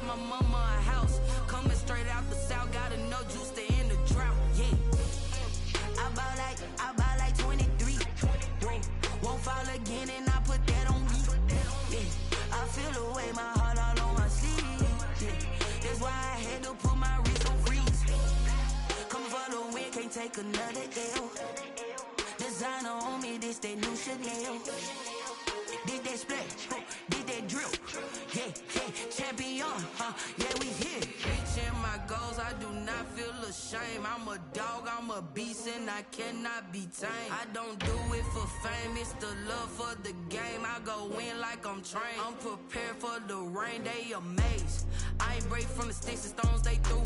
my mama a house. Coming straight out the south, got enough juice to end the drought. Yeah. I buy like 23. Won't fall again and I put that on me. Yeah. I feel the way, my heart all on my sleeve. Yeah. That's why I had to put my wrist on freeze. Coming for the win, can't take another L. Designer on me, this that new Chanel. Did that splash, did that drill. Yeah, champion, yeah, we here. Reaching my goals, I do not feel ashamed. I'm a dog, I'm a beast, and I cannot be tamed. I don't do it for fame, it's the love for the game. I go in like I'm trained. I'm prepared for the rain, they amazed. I ain't break from the sticks and stones they threw.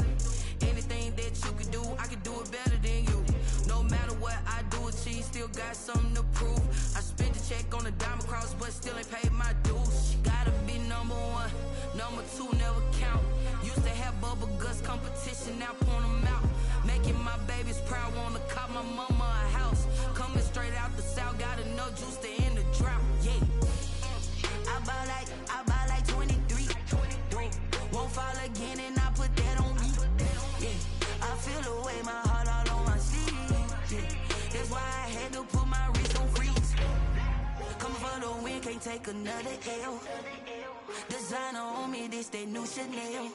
Anything that you can do, I can do it better than you. No matter what I do, achieve, still got something to prove. I spent the check on the diamond cross, but still ain't paid my dues. Gotta be number one, number two never count. Used to have bubble guts competition, now point them out. Making my babies proud, wanna cop my mama a house. Coming straight out the south, got enough juice to end the drought. Yeah. I buy like 23. Won't fall again and I put that on me. Yeah. I feel the way, my heart all on my sleeve. Yeah. That's why I had to put my wrist on freeze. Coming for the win, can't take another L. Designer on me, this that new Chanel.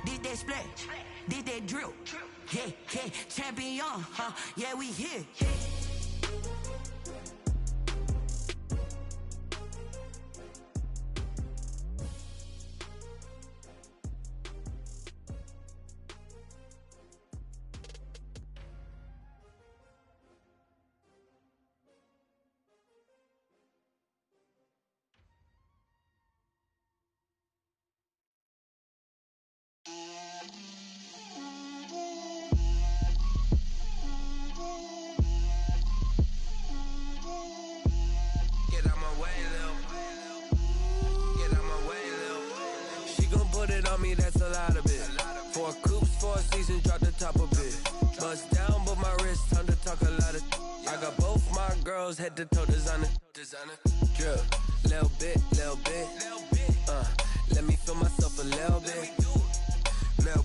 Did that splash, did that drill. Yeah, champion, yeah, we here. That's a lot of it. 4 coops, 4 seasons, drop the top of it. Bust down, but my wrist, time to talk a lot of. I got both my girls head to toe designer. Drip, little bit. Let me feel myself a little bit. Little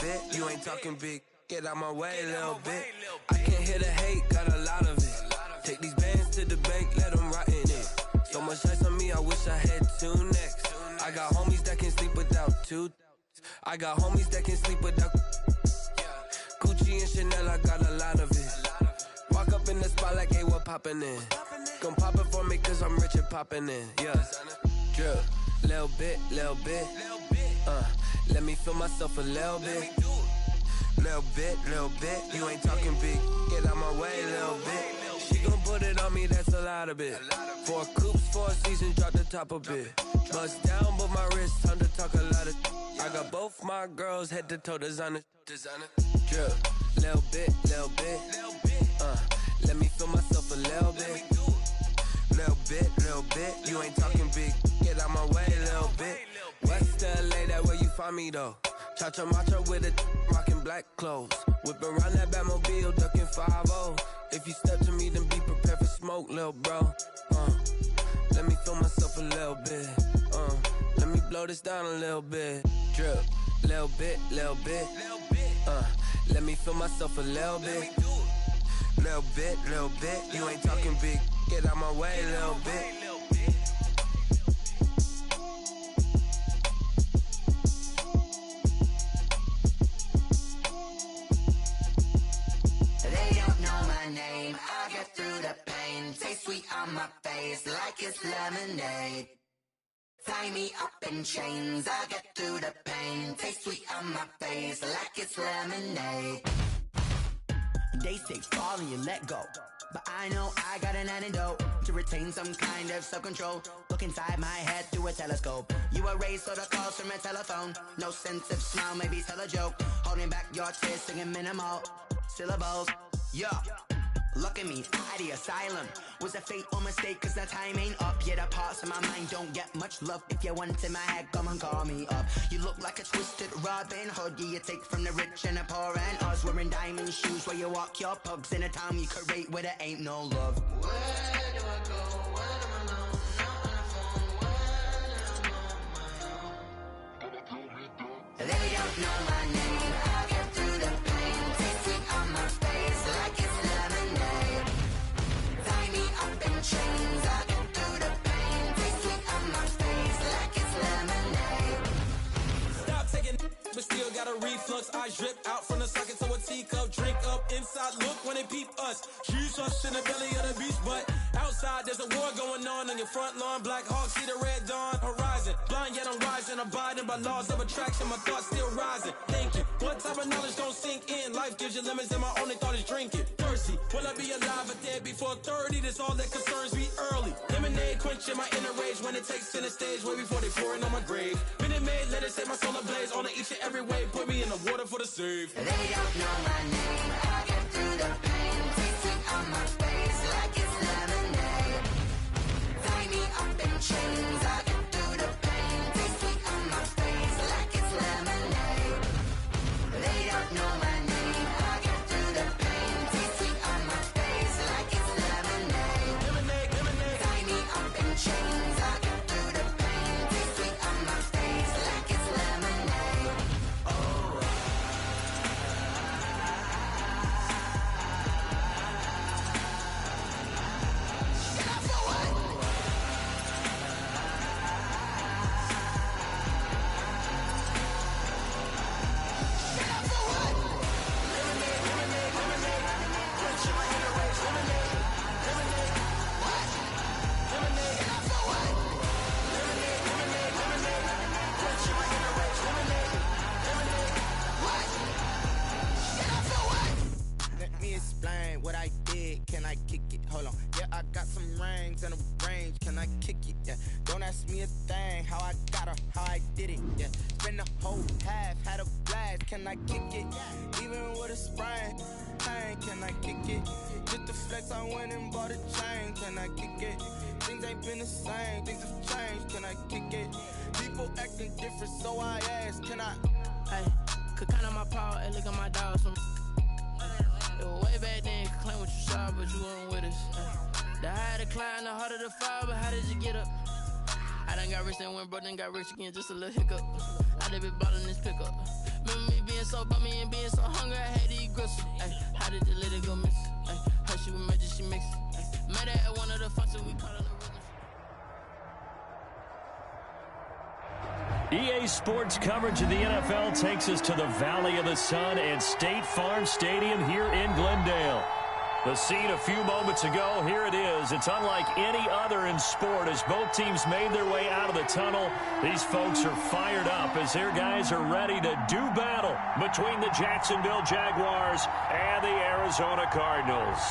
bit. You ain't talking big. Get out my way, little bit. I can't hear the hate, got a lot of it. Take these bands to the bank, let them rot in it. So much ice on me, I wish I had 2 necks. I got homies that can sleep without 2. I got homies that can sleep without Gucci and Chanel, I got a lot of it. Walk up in the spot like, hey, what poppin' in? Gon' pop it for me cause I'm rich and poppin' in. Yeah, drip, little bit. Let me feel myself a little bit. Little bit. You ain't talking big. Get out my way, little bit. She gon' put it on me, that's a lot of it. 4 coops, 4 seasons, drop the top a bit. Bust down, but my wrist, time to talk a lot of. I got both my girls head to toe designer. Drip, little bit. Let me feel myself a little bit. Little bit. You ain't talking big. Get out my way, little bit. West LA, that where you find me though. Cha-cha matcha with it, rockin' black clothes. Whip around that Batmobile, ducking 5-0. If you step to me, then be prepared for smoke, lil' bro. Let me feel myself a little bit. Let me blow this down a little bit. Drip, little bit. Let me feel myself a little bit. Little bit. You ain't talking big. Get out my way, little bit. Name, I get through the pain. Taste sweet on my face like it's lemonade. Tie me up in chains, I get through the pain. Taste sweet on my face like it's lemonade. They say fall and you let go, but I know I got an antidote to retain some kind of self-control. Look inside my head through a telescope. You erase all the calls from a telephone. No sense of smile, maybe tell a joke. Holding back your tears, singing minimal syllables. Yeah, look at me, out the asylum. Was a fate or mistake, cause the time ain't up. Yeah, the parts of my mind don't get much love. If you want in my head, come and call me up. You look like a twisted Robin Hood. Yeah, you take from the rich and the poor and us. Wearing diamond shoes where you walk your pugs. In a town you create where there ain't no love. Where do I go? When I'm alone, not on the phone, when I'm on my own. know my name. I'll get through the pain. Taste sweet on my face like it's lemonade. Tie me up in chains. I'll get through the pain. Taste sweet on my face like it's lemonade. Stop taking but still got a reflux. Eyes drip out from the socket to a teacup. Drink up inside, look when they peep us. She's us in the belly of the beast, but outside there's a war going on your front lawn. Black Hawk, see the red dawn horizon. Blind yet I'm rising, abiding by laws of attraction. My thoughts still rising, thinking what type of knowledge don't sink in. Life gives you lemons and my only thought is drinking. Thirsty, will I be alive or dead before 30? That's all that concerns me early. Lemonade quenching my inner rage when it takes center stage way before they pour it on my grave. Minute Maid, let it set my soul ablaze on each and every way. Put me in the water for the save. They don't know my name. I'll get through the pain. Taste sweet on my face like it's lemonade. Tie me up in chains. I'll get through the pain. Taste sweet on my face like it's lemonade. They don't know my name. I'll get through the pain. Taste sweet on my face like it's lemonade. Lemonade, lemonade. Tie me up in chains. I'll get through the pain. Taste sweet on my face like it's lemonade. Let me explain what I did. Can I kick it? Hold on. Yeah, I got some rings and a range. Can I kick it? Yeah. Don't ask me a thing. How I got her, how I did it. Yeah. Spend the whole half, had a blast. Can I kick it? Even with a sprain. Pain, can I kick it? Just the flex, I went and bought a chain. Can I kick it? Things ain't been the same. Things have changed. Can I kick it? People acting different, so I ask. Can I? Hey, could count on my power, and look at my dogs. It was way back then, could claim what you saw, but you weren't with us. The higher the climb, the harder the fall, but how did you get up? I done got rich, then went broke, then got rich again, just a little hiccup. I done been ballin' this pickup. Remember me being so bummy and being so hungry, I had to eat gristle. Ay, how did you let it go miss? Ay, how she was magic, she mixed. Met her at one of the functions, we call it a EA Sports coverage of the NFL takes us to the Valley of the Sun and State Farm Stadium here in Glendale. The scene a few moments ago, here it is. It's unlike any other in sport as both teams made their way out of the tunnel. These folks are fired up as their guys are ready to do battle between the Jacksonville Jaguars and the Arizona Cardinals.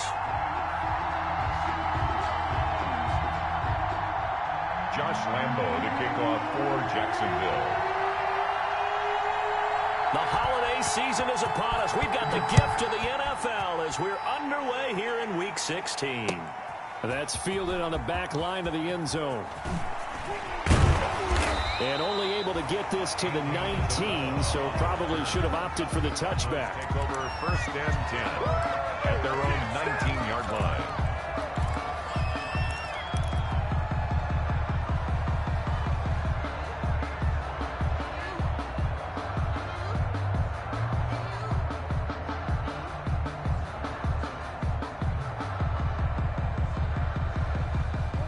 Josh Lambo to kick off for Jacksonville. The holiday season is upon us. We've got the gift of the NFL as we're underway here in Week 16. That's fielded on the back line of the end zone. And only able to get this to the 19, so probably should have opted for the touchback. Take over 1st and 10 at their own 19-yard line.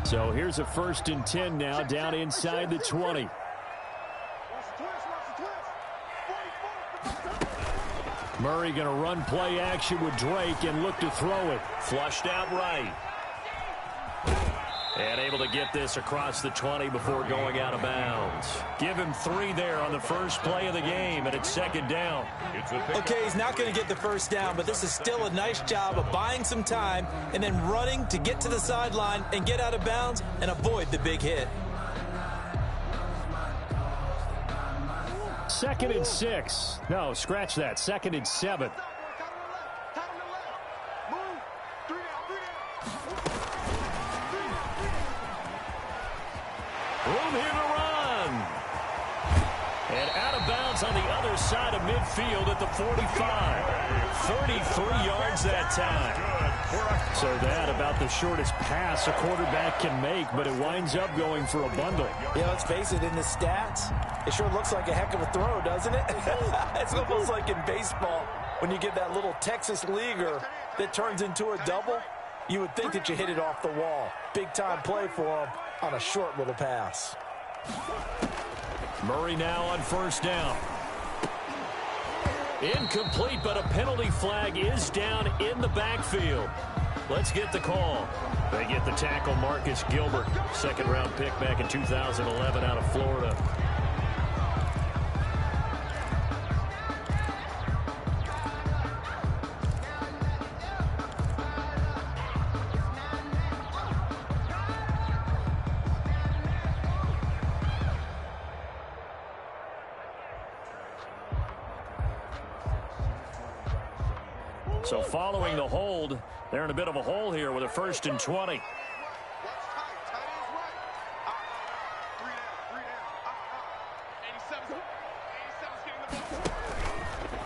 So here's a 1st and 10 now down inside the 20. Murray going to run play action with Drake and look to throw it. Flushed out right. And able to get this across the 20 before going out of bounds. Give him 3 there on the first play of the game, and it's 2nd down. Okay, he's not going to get the 1st down, but this is still a nice job of buying some time and then running to get to the sideline and get out of bounds and avoid the big hit. 2nd and 6. No, scratch that. 2nd and 7. Room here to run. And out of bounds on the other side of midfield at the 45. 33 yards that time. So that about the shortest pass a quarterback can make, but it winds up going for a bundle. Yeah, let's face it, in the stats, it sure looks like a heck of a throw, doesn't it? It's almost like in baseball when you get that little Texas leaguer that turns into a double. You would think that you hit it off the wall. Big-time play for him on a short little pass. Murray now on first down. Incomplete, but a penalty flag is down in the backfield. Let's get the call. They get the tackle, Marcus Gilbert, second-round pick back in 2011 out of Florida. So following the hold, they're in a bit of a hole here with a 1st and 20.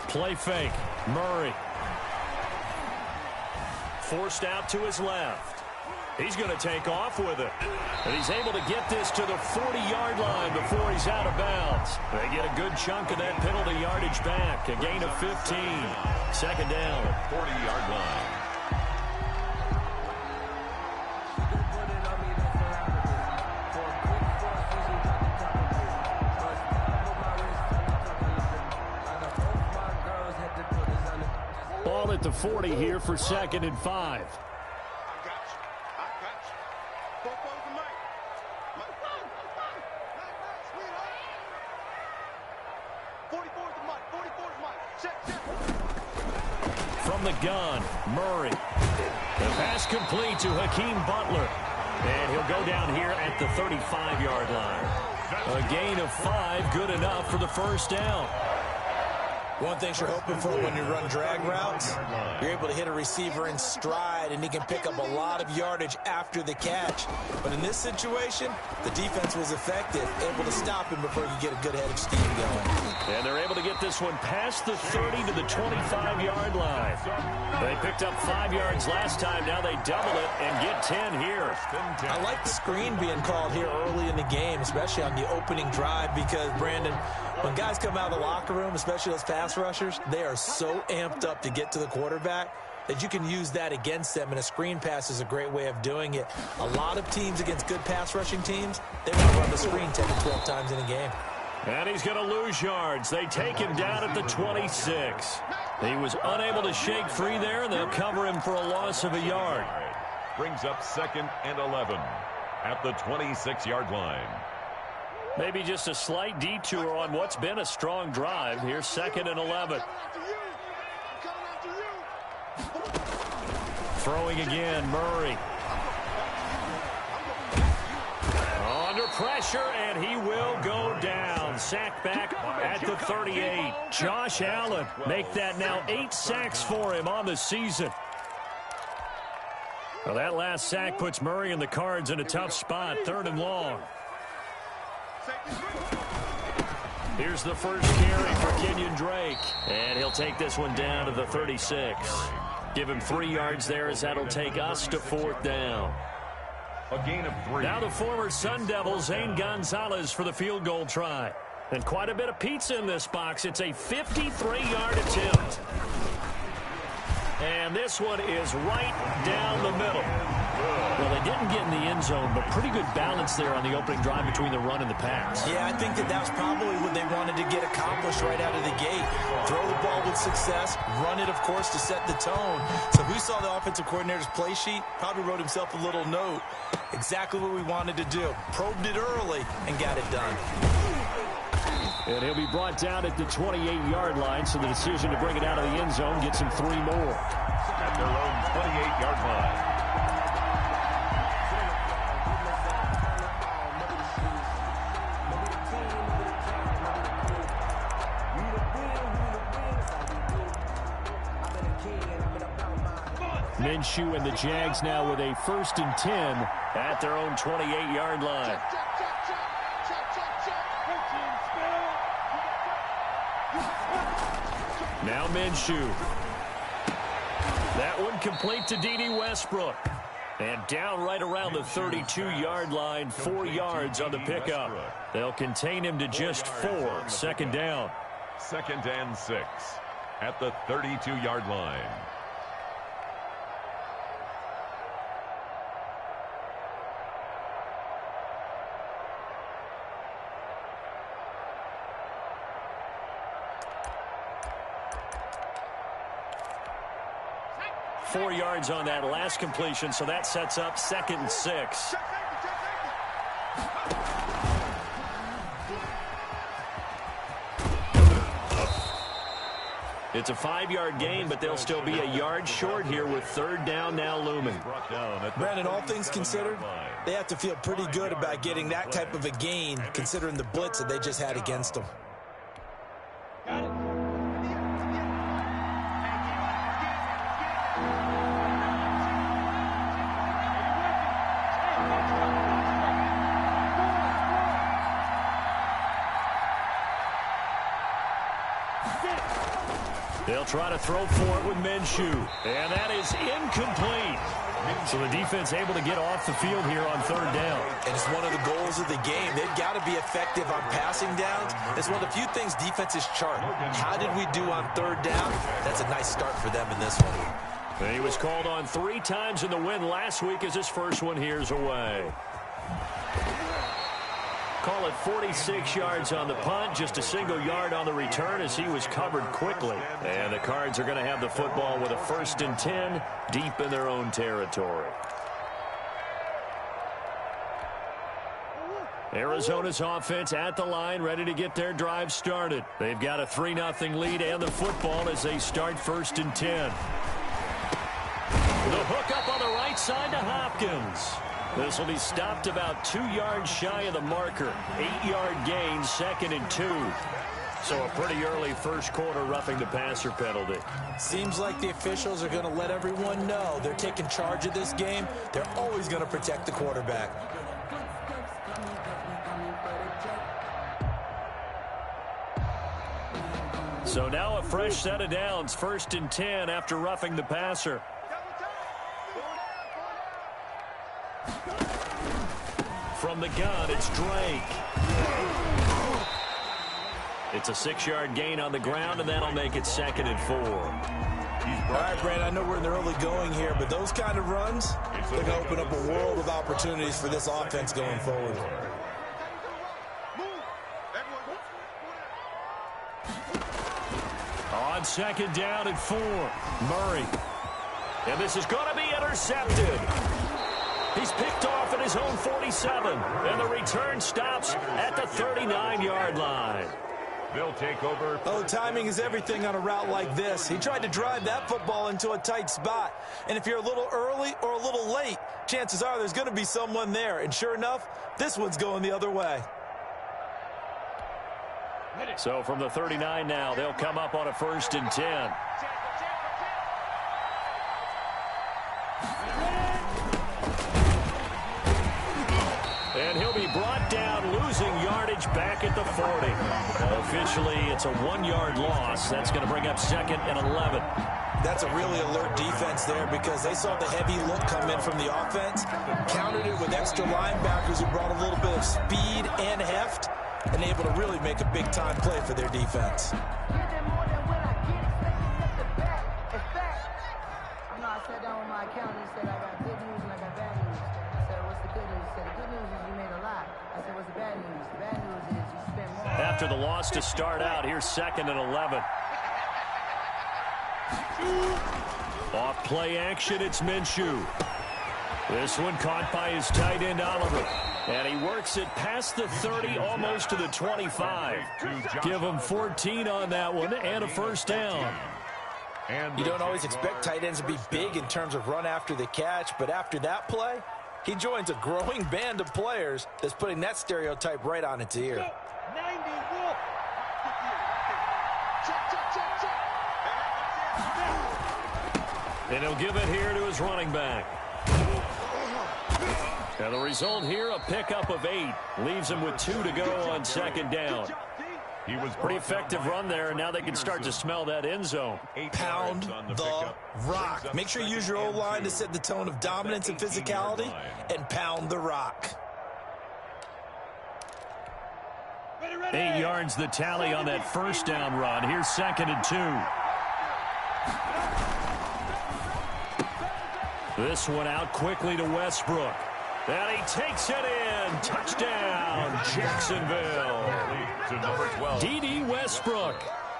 Play fake. Murray. Forced out to his left. He's going to take off with it. And he's able to get this to the 40-yard line before he's out of bounds. They get a good chunk of that penalty yardage back. A gain of 15. Second down. 40-yard line. Ball at the 40 here for 2nd and 5. From the gun, Murray. The pass complete to Hakeem Butler. And he'll go down here at the 35-yard line. A gain of 5, good enough for the first down. One thing you're hoping for when you run drag routes, you're able to hit a receiver in stride, and he can pick up a lot of yardage after the catch. But in this situation, the defense was effective, able to stop him before you get a good head of steam going. And they're able to get this one past the 30 to the 25-yard line. They picked up 5 yards last time. Now they double it and get 10 here. I like the screen being called here early in the game, especially on the opening drive, because, Brandon, when guys come out of the locker room, especially those pass rushers, they are so amped up to get to the quarterback that you can use that against them, and a screen pass is a great way of doing it. A lot of teams against good pass rushing teams, they want to run the screen 10 to 12 times in a game. And he's going to lose yards. They take him down at the 26. He was unable to shake free there, and they'll cover him for a loss of a yard. Brings up 2nd and 11 at the 26-yard line. Maybe just a slight detour on what's been a strong drive. Here's 2nd and 11. Throwing again, Murray. Under pressure, and he will go down. Sack back at the 38. Josh Allen make that now 8 sacks for him on the season. Well, that last sack puts Murray and the Cards in a tough spot, 3rd and long. Here's the first carry for Kenyon Drake, and he'll take this one down to the 36. Give him 3 yards there, as that'll take us to 4th down. A gain of 3. Now the former Sun Devil, Zane Gonzalez, for the field goal try. And quite a bit of pizza in this box. It's a 53-yard attempt. And this one is right down the middle. Well, they didn't get in the end zone, but pretty good balance there on the opening drive between the run and the pass. Yeah, I think that was probably what they wanted to get accomplished right out of the gate. Throw the ball with success, run it, of course, to set the tone. So who saw the offensive coordinator's play sheet? Probably wrote himself a little note. Exactly what we wanted to do. Probed it early and got it done. And he'll be brought down at the 28-yard line, so the decision to bring it out of the end zone gets him 3 more. At their own 28-yard line. Minshew and the Jags now with a 1st and 10 at their own 28-yard line. Now Minshew. That one complete to Dede Westbrook. And down right around the 32-yard line, 4 yards on the pickup. They'll contain him to just 4. Second down. 2nd and 6 at the 32-yard line. Four yards on that last completion, so that sets up 2nd and 6. It's a 5-yard gain, but they'll still be a yard short here with 3rd down now looming. Brandon, all things considered, they have to feel pretty good about getting that type of a gain, considering the blitz that they just had against them. They'll try to throw for it with Minshew. And that is incomplete. So the defense able to get off the field here on 3rd down. And it's one of the goals of the game. They've got to be effective on passing downs. It's one of the few things defenses chart. How did we do on 3rd down? That's a nice start for them in this one. And he was called on 3 times in the win last week as his first one here's away. Call it 46 yards on the punt, just a single yard on the return as he was covered quickly. And the Cards are going to have the football with a 1st and 10 deep in their own territory. Arizona's offense at the line, ready to get their drive started. They've got a 3-0 lead and the football as they start 1st and 10. The hook up on the right side to Hopkins. This will be stopped about 2 yards shy of the marker. 8-yard gain, 2nd and 2. So a pretty early first quarter roughing the passer penalty. Seems like the officials are going to let everyone know they're taking charge of this game. They're always going to protect the quarterback. So now a fresh set of downs, 1st and 10 after roughing the passer. From the gun, it's Drake. It's a 6-yard gain on the ground, and that'll make it 2nd and 4. All right, Brandon, I know we're in the early going here, but those kind of runs, they're going to open up a world of opportunities for this offense going forward. On 2nd down and 4, Murray. And this is going to be intercepted. He's picked off at his own 47, and the return stops at the 39-yard line. They'll take over. Oh, timing is everything on a route like this. He tried to drive that football into a tight spot. And if you're a little early or a little late, chances are there's going to be someone there. And sure enough, this one's going the other way. So from the 39 now, they'll come up on a 1st and 10. And he'll be brought down, losing yardage back at the 40. Officially, it's a 1-yard loss. That's going to bring up 2nd and 11. That's a really alert defense there because they saw the heavy look come in from the offense, countered it with extra linebackers who brought a little bit of speed and heft, and able to really make a big-time play for their defense. I sat down with my accountant and said, I got good news and I got bad news. I said, what's the good news? He said, the good news is you made a lot. I said, what's the bad news? The bad news is you spent more. After the loss to start out, here's 2nd and 11. Off play action, it's Minshew. This one caught by his tight end, Oliver. And he works it past the 30, almost to the 25. Give him 14 on that one and a 1st down. You don't always expect tight ends to be big in terms of run after the catch, but after that play, he joins a growing band of players that's putting that stereotype right on its ear. And he'll give it here to his running back. And the result here, a pickup of 8. Leaves him with 2 to go on 2nd down. He was pretty effective run there, and now they can start to smell that end zone. Pound the rock. Make sure you use your O-line to set the tone of dominance and physicality, and pound the rock. 8 yards the tally on that first down run. Here's 2nd and 2. This one out quickly to Westbrook. And he takes it in. Touchdown, Jacksonville. D.D. Westbrook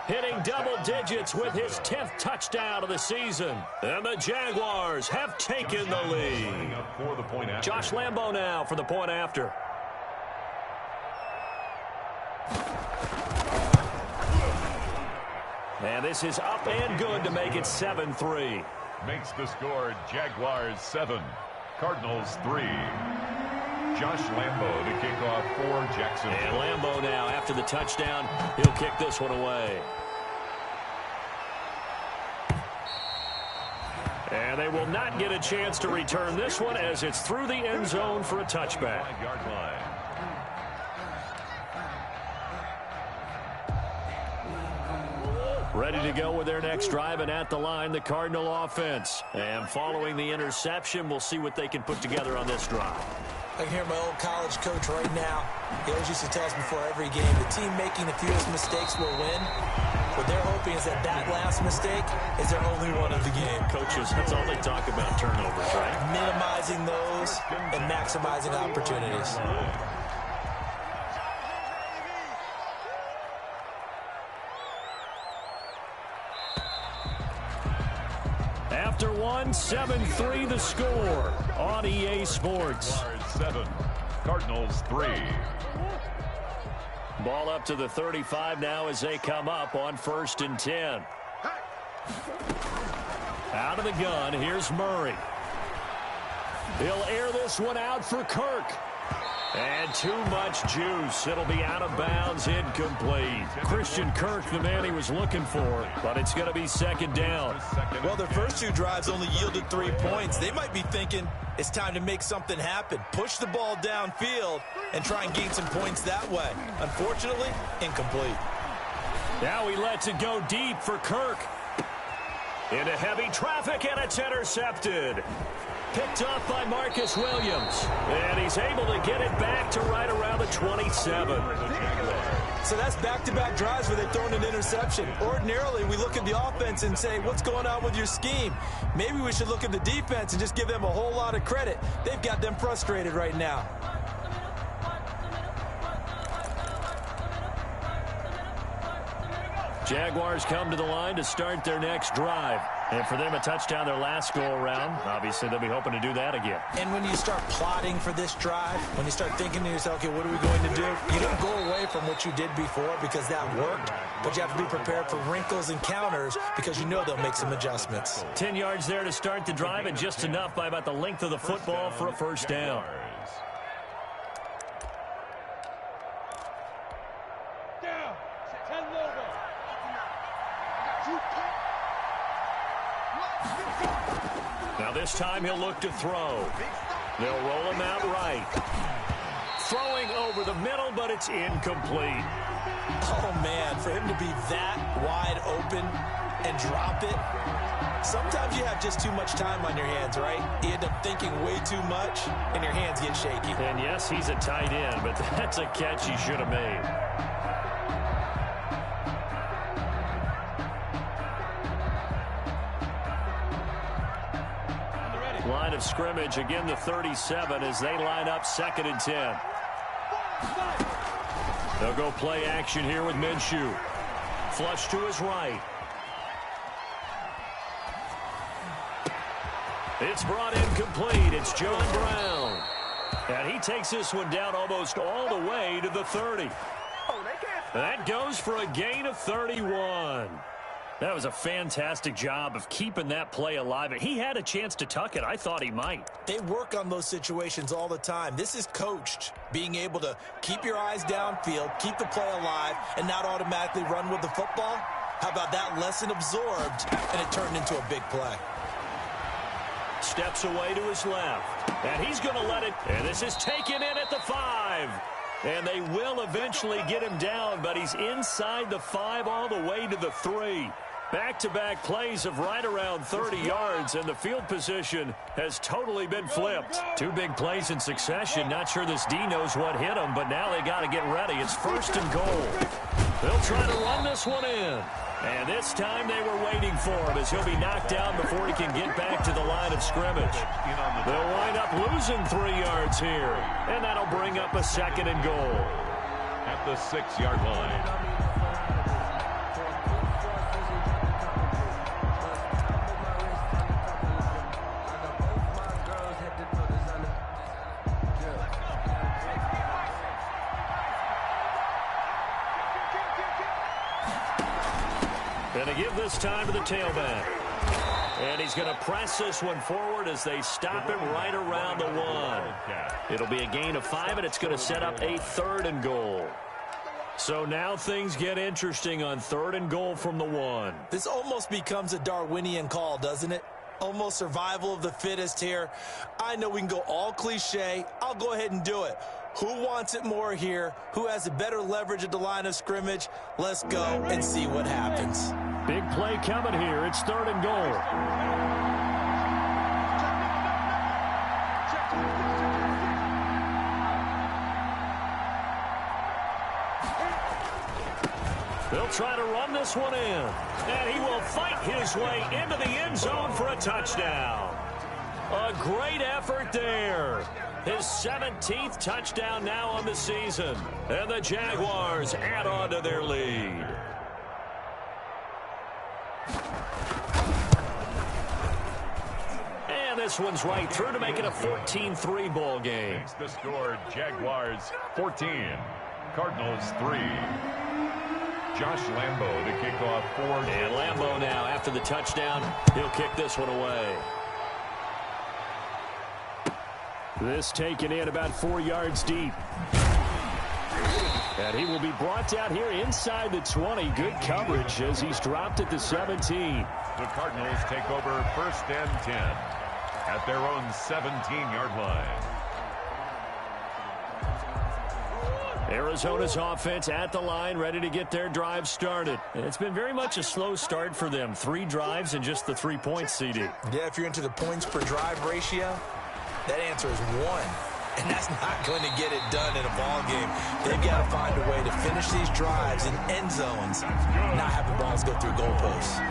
hitting double digits with his 10th touchdown of the season. And the Jaguars have taken the lead. Josh Lambo now for the point after. And this is up and good to make it 7-3. Makes the score Jaguars 7, Cardinals 3. Josh Lambo to kick off for Jacksonville. And Lambo now, after the touchdown, he'll kick this one away. And they will not get a chance to return this one as it's through the end zone for a touchback. 5-yard line. Ready to go with their next drive, and at the line, the Cardinal offense. And following the interception, we'll see what they can put together on this drive. I can hear my old college coach right now. He always used to tell us before every game, the team making the fewest mistakes will win. What they're hoping is that last mistake is their only one of the game. Coaches, that's all they talk about, turnovers, right? Minimizing those and maximizing opportunities. After 7-3 the score on EA Sports. 7, Cardinals 3. Ball up to the 35 now as they come up on 1st and 10. Out of the gun, here's Murray. He'll air this one out for Kirk. And too much juice. It'll be out of bounds, incomplete. Christian Kirk, the man he was looking for, but it's going to be 2nd down. Well, their first 2 drives only yielded 3 points. They might be thinking it's time to make something happen. Push the ball downfield and try and gain some points that way. Unfortunately, incomplete. Now he lets it go deep for Kirk. Into heavy traffic, and it's intercepted. Picked off by Marcus Williams. And he's able to get it back to right around the 27. So that's back-to-back drives where they've thrown an interception. Ordinarily, we look at the offense and say, what's going on with your scheme? Maybe we should look at the defense and just give them a whole lot of credit. They've got them frustrated right now. Jaguars come to the line to start their next drive. And for them, a touchdown their last go-around. Obviously, they'll be hoping to do that again. And when you start plotting for this drive, when you start thinking to yourself, okay, what are we going to do? You don't go away from what you did before because that worked. But you have to be prepared for wrinkles and counters because you know they'll make some adjustments. 10 yards there to start the drive, and just enough by about the length of the football for a first down. Now this time he'll look to throw. They'll roll him out right. Throwing over the middle, but it's incomplete. Oh, man, for him to be that wide open and drop it. Sometimes you have just too much time on your hands, right? You end up thinking way too much, and your hands get shaky. And yes, he's a tight end, but that's a catch he should have made. Line of scrimmage, again the 37 as they line up 2nd and 10. They'll go play action here with Minshew. Flush to his right. It's brought in complete. It's John Brown. And he takes this one down almost all the way to the 30. That goes for a gain of 31. That was a fantastic job of keeping that play alive. He had a chance to tuck it. I thought he might. They work on those situations all the time. This is coached, being able to keep your eyes downfield, keep the play alive, and not automatically run with the football. How about that lesson absorbed, and it turned into a big play. Steps away to his left, and he's going to let it. And this is taken in at the 5. And they will eventually get him down, but he's inside the 5 all the way to the 3. Back-to-back plays of right around 30 yards, and the field position has totally been flipped. 2 big plays in succession. Not sure this D knows what hit him, but now they got to get ready. It's 1st and goal. They'll try to run this one in. And this time they were waiting for him as he'll be knocked down before he can get back to the line of scrimmage. They'll wind up losing 3 yards here, and that'll bring up a 2nd and goal. At the 6-yard line. Going to give this time to the tailback. And he's going to press this one forward as they stop him right around the 1. It'll be a gain of 5, and it's going to set up a 3rd and goal. So now things get interesting on 3rd and goal from the 1. This almost becomes a Darwinian call, doesn't it? Almost survival of the fittest here. I know we can go all cliche. I'll go ahead and do it. Who wants it more here? Who has a better leverage at the line of scrimmage? Let's go and see what happens. Big play coming here. It's 3rd and goal. They'll try to run this one in. And he will fight his way into the end zone for a touchdown. A great effort there. His 17th touchdown now on the season. And the Jaguars add on to their lead. And this one's right through to make it a 14-3 ball game. Makes the score Jaguars 14, Cardinals 3. Josh Lambo to kick off 4. And Lambo now, after the touchdown, he'll kick this one away. This taken in about 4 yards deep. And he will be brought down here inside the 20. Good coverage as he's dropped at the 17. The Cardinals take over 1st and 10 at their own 17-yard line. Arizona's offense at the line, ready to get their drive started. And it's been very much a slow start for them. 3 drives and just the 3 points, CD. Yeah, if you're into the points per drive ratio, that answer is 1. And that's not going to get it done in a ball game. They've got to find a way to finish these drives in end zones, not having balls go through goalposts.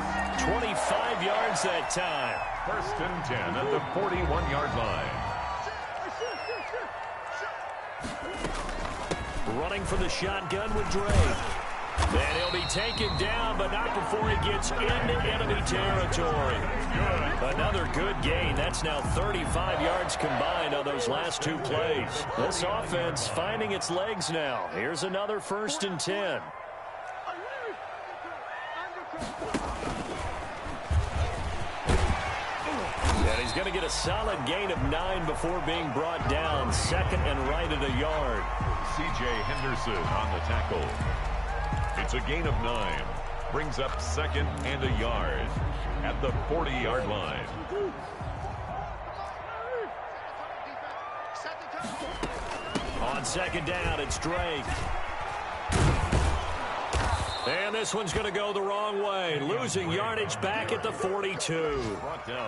25 yards that time. 1st and 10 at the 41-yard line. Running for the shotgun with Drake. And he'll be taken down, but not before he gets into enemy territory. Another good gain. That's now 35 yards combined on those last 2 plays. This offense finding its legs now. Here's another 1st and 10. And he's going to get a solid gain of 9 before being brought down. 2nd and right at a yard. C.J. Henderson on the tackle. It's a gain of 9. Brings up 2nd and a yard at the 40-yard line. On 2nd down, it's Drake. And this one's going to go the wrong way. Losing yardage back at the 42.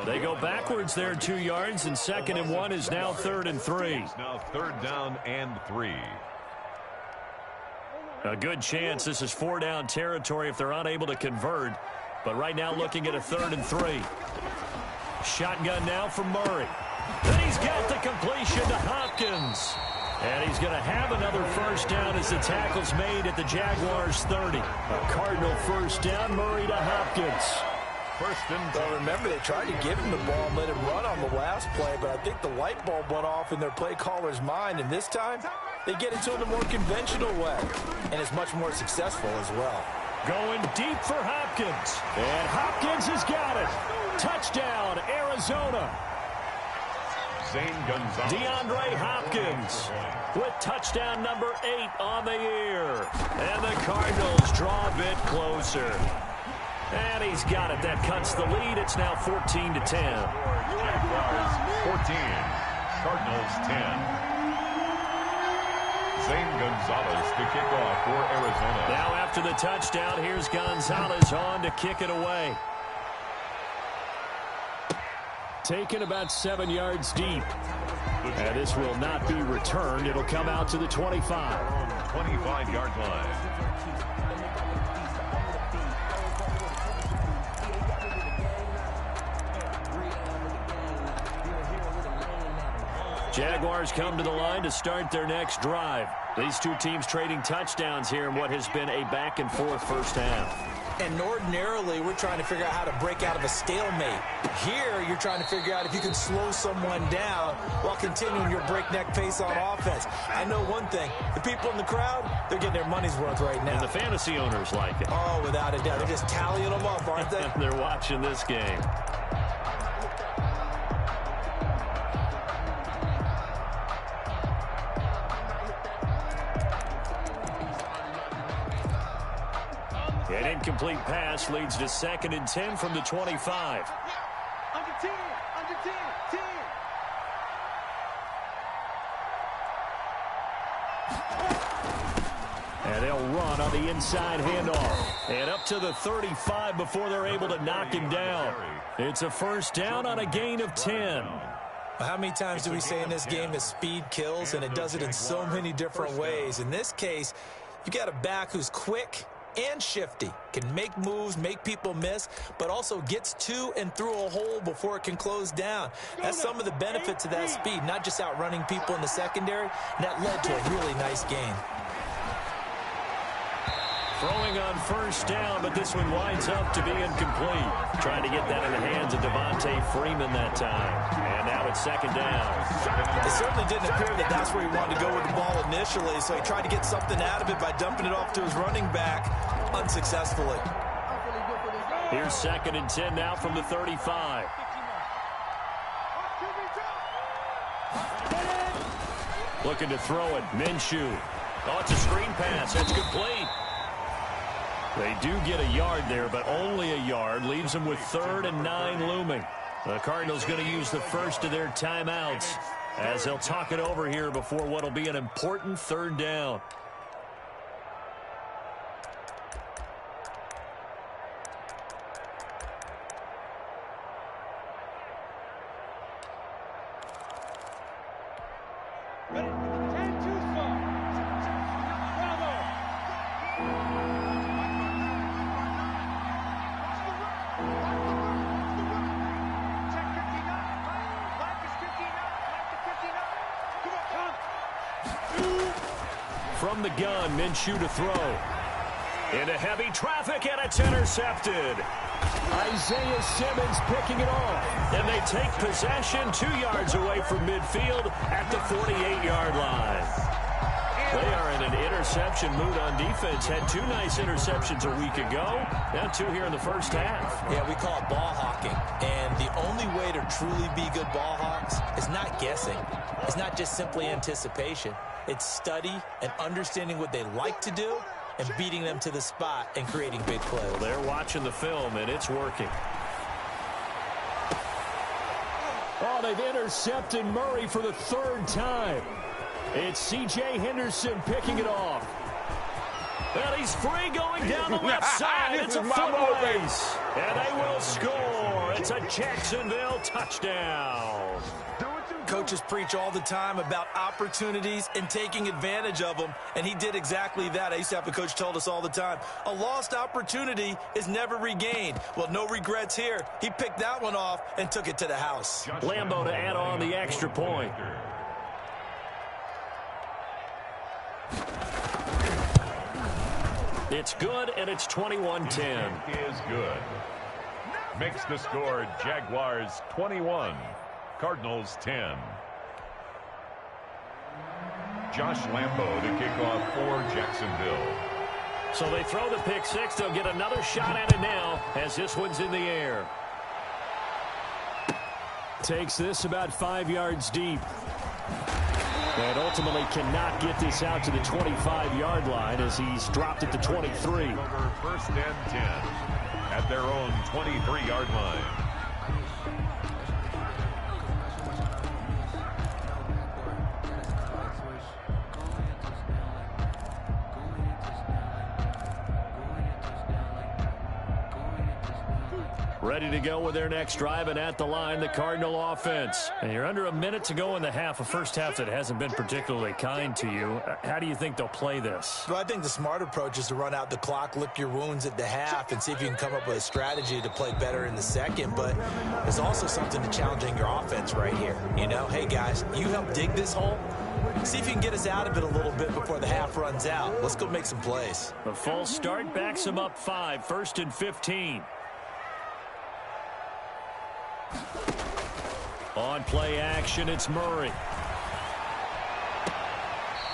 They go backwards there 2 yards, and 2nd and 1 is now 3rd and 3. Now 3rd down and 3. A good chance this is 4-down territory if they're unable to convert. But right now looking at a 3rd and 3. Shotgun now from Murray. Then he's got the completion to Hopkins. And he's going to have another 1st down as the tackle's made at the Jaguars 30. A Cardinal 1st down, Murray to Hopkins. 1st and 10. Well, remember, they tried to give him the ball and let him run on the last play, but I think the light bulb went off in their play caller's mind, and this time they get it to him the more conventional way, and it's much more successful as well. Going deep for Hopkins, and Hopkins has got it. Touchdown, Arizona. Zane Gonzalez. DeAndre Hopkins with touchdown number 8 on the year. And the Cardinals draw a bit closer. And he's got it. That cuts the lead. It's now 14-10. Jaguars 14, Cardinals 10. Zane Gonzalez to kick off for Arizona. Now after the touchdown, here's Gonzalez on to kick it away. Taken about 7 yards deep. And this will not be returned. It'll come out to the 25. 25-yard line. Jaguars come to the line to start their next drive. These two teams trading touchdowns here in what has been a back-and-forth first half. And ordinarily, we're trying to figure out how to break out of a stalemate. Here, you're trying to figure out if you can slow someone down while continuing your breakneck pace on offense. I know one thing. The people in the crowd, they're getting their money's worth right now. And the fantasy owners like it. Oh, without a doubt. They're just tallying them up, aren't they? They're watching this game. An incomplete pass leads to 2nd and 10 from the 25. Under 10, 10. And they'll run on the inside handoff. And up to the 35 before they're able to knock him down. It's a first down on a gain of 10. How many times do we say in this game that speed kills, and it does it in so many different ways? In this case, you got a back who's quick and shifty, can make moves, make people miss, but also gets to and through a hole before it can close down. That's some of the benefits of that speed, not just outrunning people in the secondary, and that led to a really nice gain. Throwing on first down, but this one winds up to be incomplete. Trying to get that in the hands of Devontae Freeman that time. And now it's 2nd down. It certainly didn't appear that that's where he wanted to go with the ball initially, so he tried to get something out of it by dumping it off to his running back unsuccessfully. Here's 2nd and 10 now from the 35. Looking to throw it. Minshew. Oh, it's a screen pass. That's complete. They do get a yard there, but only a yard. Leaves them with 3rd and 9 looming. The Cardinals going to use the first of their timeouts as they'll talk it over here before what will be an important 3rd down. From the gun, Minshew to throw. Into heavy traffic, and it's intercepted. Isaiah Simmons picking it off. And they take possession 2 yards away from midfield at the 48-yard line. They are in an interception mood on defense. Had 2 nice interceptions a week ago. Now 2 here in the first half. Yeah, we call it ball hawking. And the only way to truly be good ball hawks is not guessing. It's not just simply anticipation. It's study and understanding what they like to do and beating them to the spot and creating big plays. Well, they're watching the film, and it's working. Oh, they've intercepted Murray for the 3rd time. It's C.J. Henderson picking it off. And he's free going down the left side. It's a foot race. And they will score. It's a Jacksonville touchdown. Coaches preach all the time about opportunities and taking advantage of them, and he did exactly that. I used to have a coach told us all the time, a lost opportunity is never regained. Well, no regrets here. He picked that one off and took it to the house. Lambeau to add on the extra point. It's good, and it's 21-10. Is good. Makes the score Jaguars 21. Cardinals 10. Josh Lambeau to kick off for Jacksonville. So they throw the pick 6. They'll get another shot at it now as this one's in the air. Takes this about 5 yards deep. And ultimately cannot get this out to the 25-yard line as he's dropped it to 23. 1st and 10 at their own 23-yard line. Ready to go with their next drive, and at the line, the Cardinal offense. And you're under a minute to go in the half, a first half that hasn't been particularly kind to you. How do you think they'll play this? Well, I think the smart approach is to run out the clock, lick your wounds at the half, and see if you can come up with a strategy to play better in the second. But there's also something to challenging your offense right here. You know, hey, guys, you help dig this hole. See if you can get us out of it a little bit before the half runs out. Let's go make some plays. The false start backs them up 5, 1st and 15. On play action, it's Murray.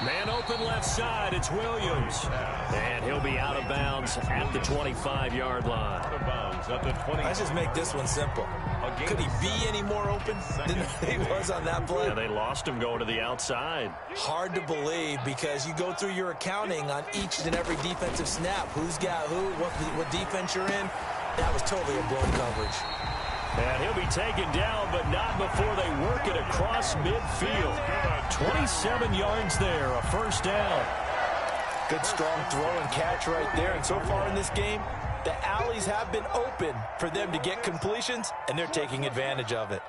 Man open left side, it's Williams. And he'll be out of bounds at the 25-yard line. Out of bounds at the 20. Let's just make this one simple. Could he be any more open than he was on that play? Yeah, they lost him going to the outside. Hard to believe because you go through your accounting on each and every defensive snap. Who's got who, what defense you're in. That was totally a blown coverage. And he'll be taken down, but not before they work it across midfield. 27 yards there, a first down. Good strong throw and catch right there. And so far in this game, the alleys have been open for them to get completions, and they're taking advantage of it.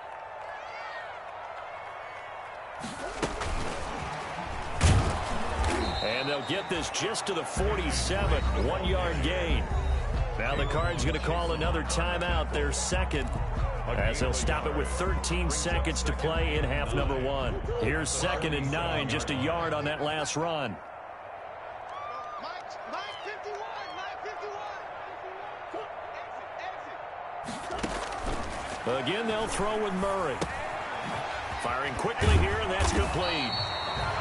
And they'll get this just to the 47, 1-yard gain. Now the Cards going to call another timeout, their second, as they'll stop it with 13 seconds to play in half number 1. Here's 2nd and 9, just a yard on that last run. Again, they'll throw with Murray. Firing quickly here, and that's complete.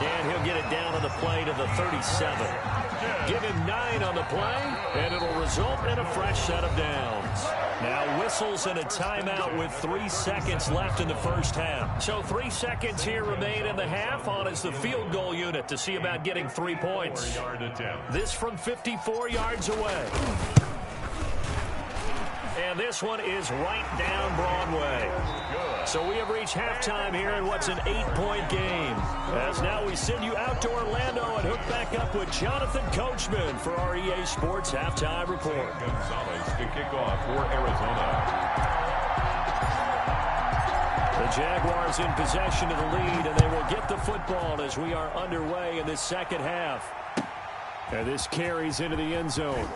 And he'll get it down on the play to the 37. Give him 9 on the play, and it'll result in a fresh set of downs. Now whistles and a timeout with 3 seconds left in the first half. So 3 seconds here remain in the half. On is the field goal unit to see about getting 3 points. This from 54 yards away. And this one is right down Broadway. So we have reached halftime here in what's an 8-point game. As now we send you out to Orlando and hook back up with Jonathan Coachman for our EA Sports Halftime Report. Gonzalez to kick off for Arizona. The Jaguars in possession of the lead, and they will get the football as we are underway in this second half. And this carries into the end zone.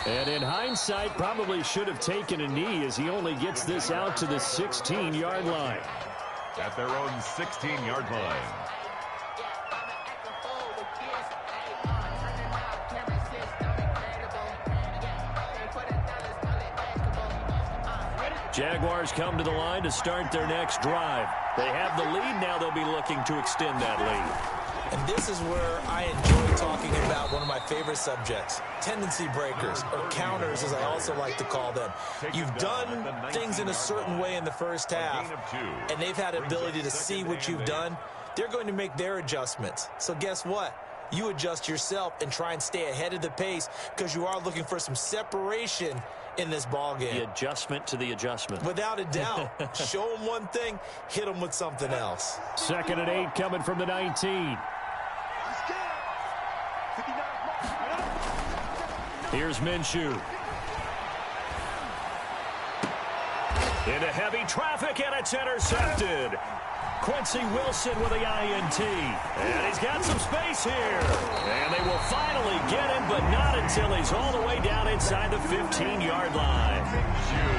And in hindsight, probably should have taken a knee as he only gets this out to the 16-yard line. At their own 16-yard line. Jaguars come to the line to start their next drive. They have the lead. Now they'll be looking to extend that lead. And this is where I enjoy talking about one of my favorite subjects, tendency breakers, or counters as I also like to call them. You've done things in a certain way in the first half, and they've had ability to see what you've done. They're going to make their adjustments. So guess what? You adjust yourself and try and stay ahead of the pace because you are looking for some separation in this ball game. The adjustment to the adjustment. Without a doubt. Show them one thing, hit them with something else. 2nd and 8 coming from the 19. Here's Minshew. Into heavy traffic, and it's intercepted. Quincy Wilson with the INT. And he's got some space here. And they will finally get him, but not until he's all the way down inside the 15-yard line.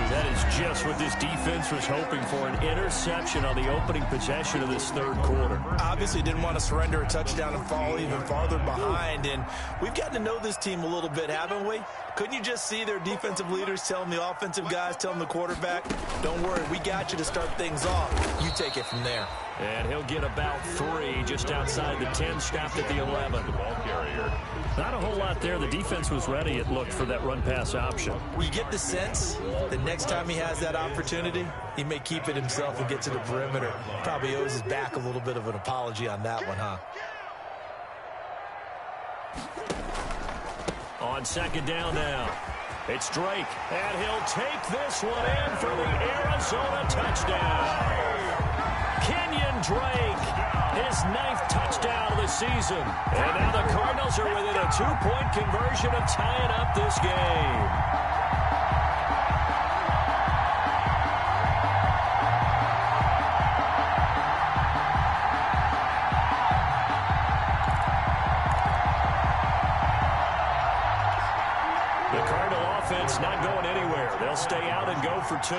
That is just what this defense was hoping for, an interception on the opening possession of this third quarter. Obviously didn't want to surrender a touchdown and fall even farther behind. And we've gotten to know this team a little bit, haven't we? Couldn't you just see their defensive leaders telling the offensive guys, telling the quarterback, don't worry, we got you to start things off. You take it from there. And he'll get about 3 just outside the 10, stopped at the 11. The ball carrier. Not a whole lot there. The defense was ready, it looked, for that run-pass option. You get the sense that next time he has that opportunity, he may keep it himself and get to the perimeter. Probably owes his back a little bit of an apology on that one, huh? On 2nd down now, it's Drake, and he'll take this one in for the Arizona touchdown. Kenyon Drake, his 9th touchdown of the season. And now the Cardinals are within a 2-point conversion of tying up this game. The Cardinal offense not going anywhere. They'll stay out and go for 2.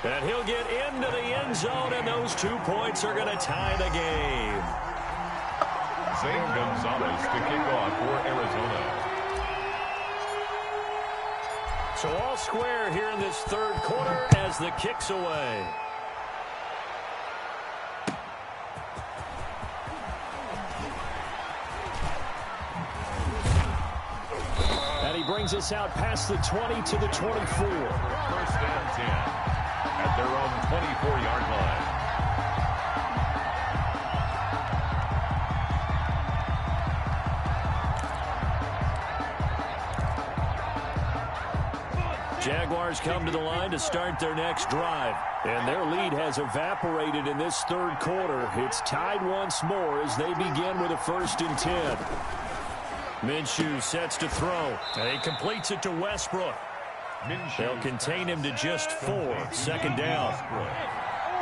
And he'll get into the end zone, and those 2 points are going to tie the game. Zane Gonzalez to kick off for Arizona. So all square here in this third quarter as the kick's away. And he brings us out past the 20 to the 24. First and 10 at their own 24-yard line. Jaguars come to the line to start their next drive. And their lead has evaporated in this third quarter. It's tied once more as they begin with a 1st and 10. Minshew sets to throw. And he completes it to Westbrook. They'll contain him to just 4. Second down.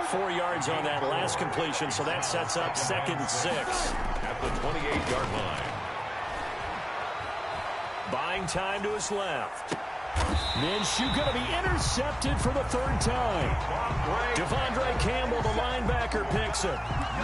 4 yards on that last completion, so that sets up 2nd and 6. At the 28-yard line. Buying time to his left. Minshew going to be intercepted for the 3rd time. Devondre Campbell, the linebacker, picks it.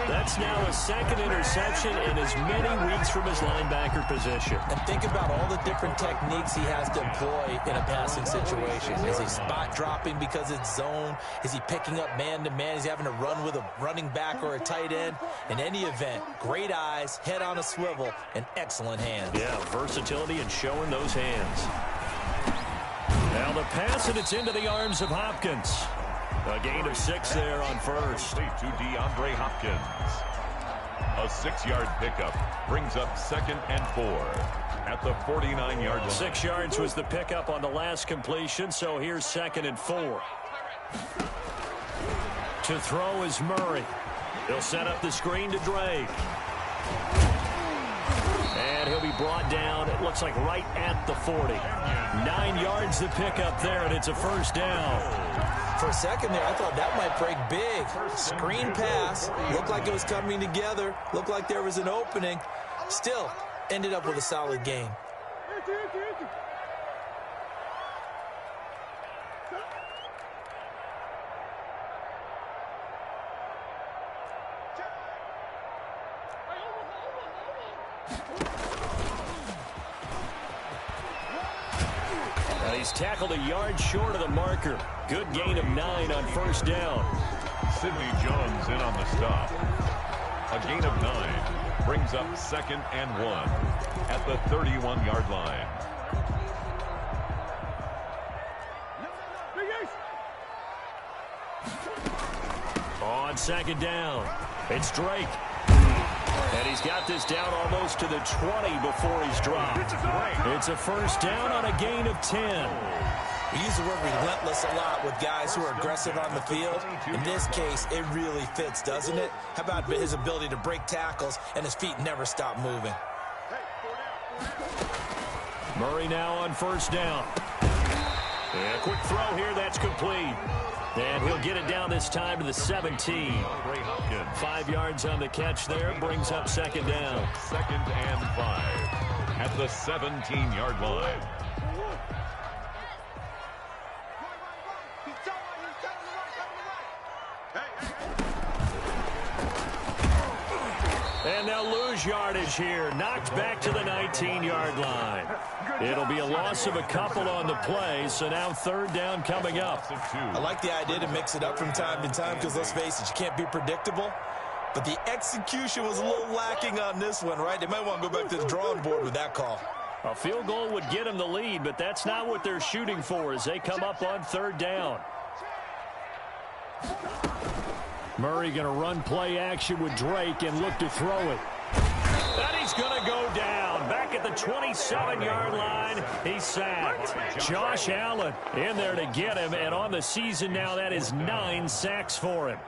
That's now his 2nd interception in as many weeks from his linebacker position. And think about all the different techniques he has to employ in a passing situation. Is he spot dropping because it's zone? Is he picking up man-to-man? Is he having to run with a running back or a tight end? In any event, great eyes, head on a swivel, and excellent hands. Yeah, versatility and showing those hands. Now the pass, and it's into the arms of Hopkins. A gain of 6 there on first. To DeAndre Hopkins. A 6-yard pickup brings up 2nd and 4 at the 49-yard line. 6 yards was the pickup on the last completion, so here's 2nd and 4. To throw is Murray. He'll set up the screen to Drake. And he'll be brought down, it looks like right at the 40. 9 yards the pickup there, and it's a 1st down. For a second there, I thought that might break big. Screen pass. Looked like it was coming together. Looked like there was an opening. Still, ended up with a solid gain. He's tackled a yard short of the marker. Good gain of 9 on 1st down. Sidney Jones in on the stop. A gain of 9 brings up 2nd and 1 at the 31-yard line. On 2nd down, it's Drake. And he's got this down almost to the 20 before he's dropped. It's a 1st down on a gain of 10. We use the word relentless a lot with guys who are aggressive on the field. In this case, it really fits, doesn't it? How about his ability to break tackles and his feet never stop moving? Murray now on 1st down. And a quick throw here, that's complete. And he'll get it down this time to the 17. 5 yards on the catch there, brings up 2nd down. 2nd and 5 at the 17-yard line. And they'll lose yardage here. Knocked back to the 19-yard line. It'll be a loss of a couple on the play, so now 3rd down coming up. I like the idea to mix it up from time to time because, let's face it, you can't be predictable. But the execution was a little lacking on this one, right? They might want to go back to the drawing board with that call. A field goal would get them the lead, but that's not what they're shooting for as they come up on 3rd down. Murray going to run play action with Drake and look to throw it. And he's going to go down. Back at the 27-yard line, he's sacked. Josh Allen in there to get him, and on the season now, that is 9 sacks for him.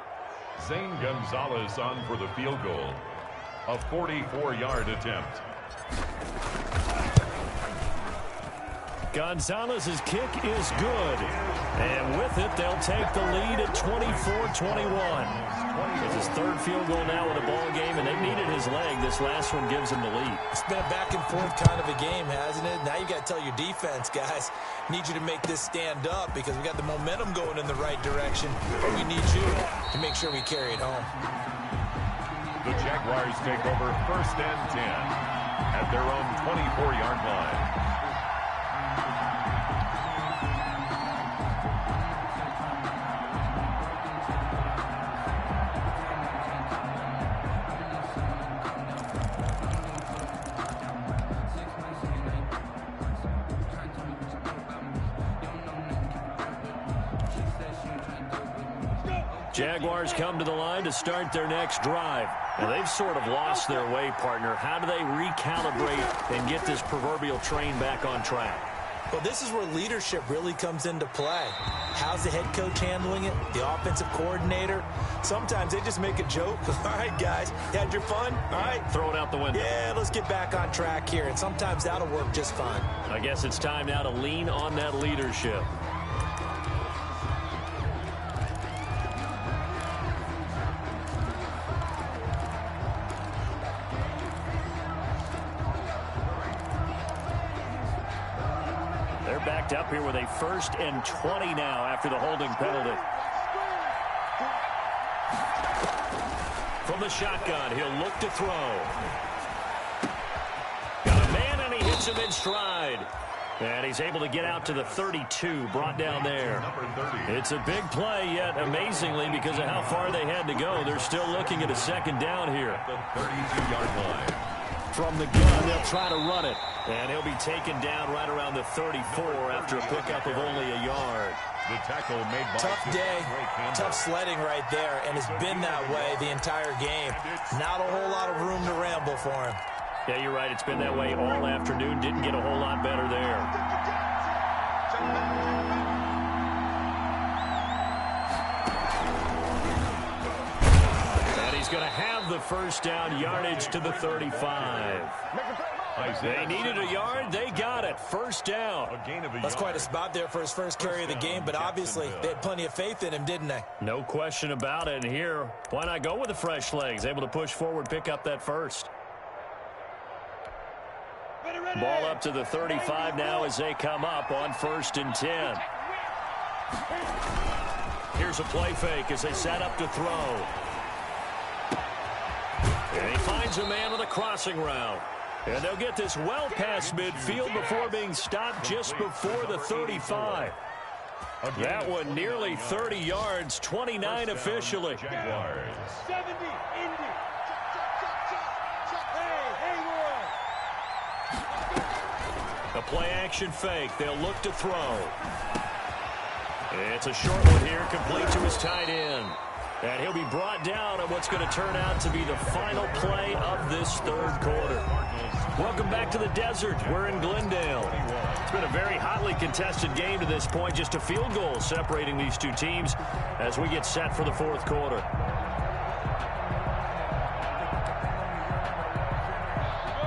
Zane Gonzalez on for the field goal. A 44-yard attempt. Gonzalez's kick is good. And with it, they'll take the lead at 24-21. It's his third field goal now in the ball game, and they needed his leg. This last one gives him the lead. It's been a back-and-forth kind of a game, hasn't it? Now you got to tell your defense, guys, need you to make this stand up because we got the momentum going in the right direction, but we need you to make sure we carry it home. The Jaguars take over 1st and 10 at their own 24-yard line. Jaguars come to the line to start their next drive. Now, they've sort of lost their way, partner. How do they recalibrate and get this proverbial train back on track? Well, this is where leadership really comes into play. How's the head coach handling it? The offensive coordinator? Sometimes they just make a joke. All right, guys, you had your fun? All right. Throw it out the window. Yeah, let's get back on track here. And sometimes that'll work just fine. I guess it's time now to lean on that leadership. Backed up here with a 1st and 20 now after the holding penalty. From the shotgun, he'll look to throw. Got a man, and he hits him in stride. And he's able to get out to the 32, brought down there. It's a big play, yet amazingly, because of how far they had to go, they're still looking at a 2nd down here. The 32-yard line. From the gun, they'll try to run it. And he'll be taken down right around the 34 after a pickup of only a yard. The tackle made by tough day, tough sledding right there, and it's been that way the entire game. Not a whole lot of room to ramble for him. Yeah, you're right. It's been that way all afternoon. Didn't get a whole lot better there. And he's going to have the 1st down, yardage to the 35. They needed a yard. They got it. 1st down. That's quite a spot there for his first carry of the game, but obviously they had plenty of faith in him, didn't they? No question about it. And here, why not go with the fresh legs? Able to push forward, pick up that 1st. Ball up to the 35 now as they come up on 1st and 10. Here's a play fake as they set up to throw. And he finds a man with a crossing route. And they'll get this well past midfield before being stopped just before the 35. That one nearly 30 yards, 29 officially. 70, Indy. A play action fake. They'll look to throw. It's a short one here, complete to his tight end. And he'll be brought down on what's going to turn out to be the final play of this 3rd quarter. Welcome back to the desert. We're in Glendale. It's been a very hotly contested game to this point. Just a field goal separating these two teams as we get set for the 4th quarter.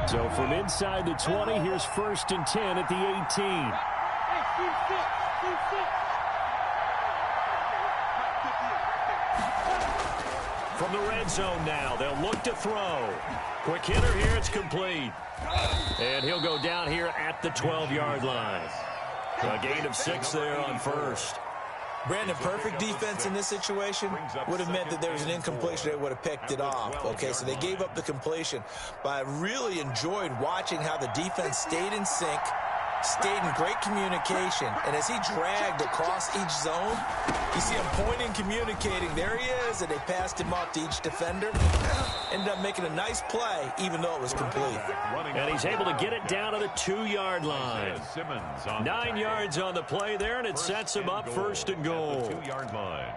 So from inside the 20, here's 1st and 10 at the 18. From the red zone now, they'll look to throw. Quick hitter here, it's complete. And he'll go down here at the 12-yard line. A gain of 6 there on 1st. Brandon, perfect defense in this situation would have meant that there was an incompletion. They would have picked it off. Okay, so they gave up the completion. But I really enjoyed watching how the defense stayed in sync, stayed in great communication. And as he dragged across each zone, you see him pointing, communicating. There he is, and they passed him off to each defender. Ended up making a nice play, even though it was complete. And he's able to get it down to the 2-yard line. 9 yards on the play there, and it sets him up 1st and goal. 2-yard line.